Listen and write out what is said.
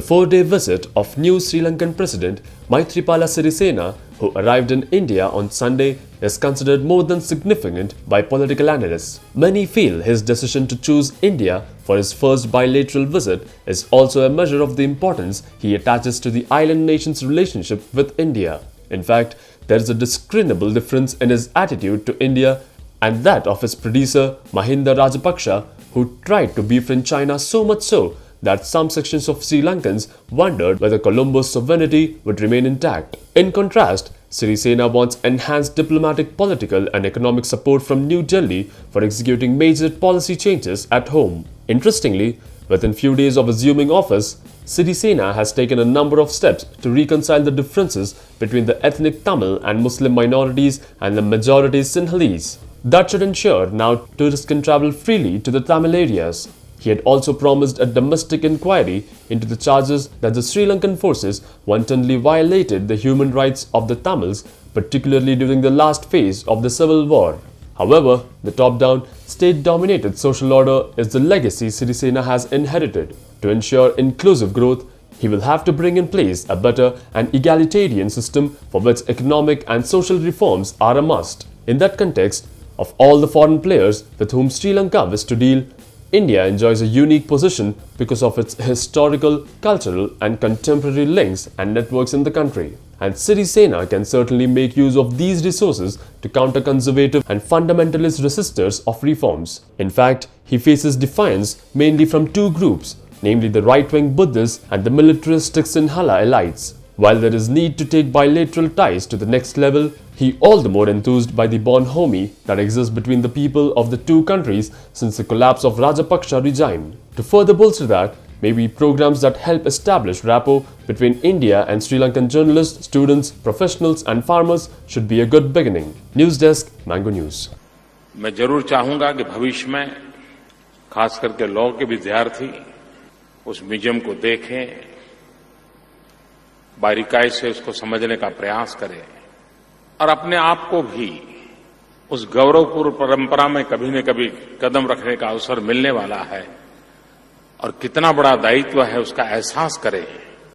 4-day visit of new Sri Lankan President Maithripala Sirisena, who arrived in India on Sunday, is considered more than significant by political analysts. Many feel his decision to choose India for his first bilateral visit is also a measure of the importance he attaches to the island nation's relationship with India. In fact, there is a discernible difference in his attitude to India and that of his predecessor Mahinda Rajapaksa, who tried to befriend China so much so that some sections of Sri Lankans wondered whether Colombo's sovereignty would remain intact. In contrast, Sirisena wants enhanced diplomatic, political and economic support from New Delhi for executing major policy changes at home. Interestingly, within few days of assuming office, Sirisena has taken a number of steps to reconcile the differences between the ethnic Tamil and Muslim minorities and the majority Sinhalese. That should ensure now tourists can travel freely to the Tamil areas. He had also promised a domestic inquiry into the charges that the Sri Lankan forces wantonly violated the human rights of the Tamils, particularly during the last phase of the civil war. However, the top-down, state-dominated social order is the legacy Sirisena has inherited. To ensure inclusive growth, he will have to bring in place a better and egalitarian system for which economic and social reforms are a must. In that context, of all the foreign players with whom Sri Lanka wishes to deal, India enjoys a unique position because of its historical, cultural and contemporary links and networks in the country. And Sirisena can certainly make use of these resources to counter conservative and fundamentalist resistors of reforms. In fact, he faces defiance mainly from two groups, namely the right-wing Buddhists and the militaristic Sinhala elites. While there is need to take bilateral ties to the next level, he all the more enthused by the bonhomie that exists between the people of the two countries since the collapse of Rajapaksa regime. To further bolster that, maybe programs that help establish rapport between India and Sri Lankan journalists, students, professionals and farmers should be a good beginning. News Desk, Mango News. मैं जरूर चाहूंगा कि भविष्य में खास करके law के विद्यार्थी उस म्यूजियम को देखें, बारीकाई से उसको समझने का प्रयास करें और अपने आप को भी उस गौरवपूर्ण परंपरा में कभी न कभी कदम रखने का अवसर मिलने वाला है और कितना बड़ा दायित्व है उसका एहसास करें।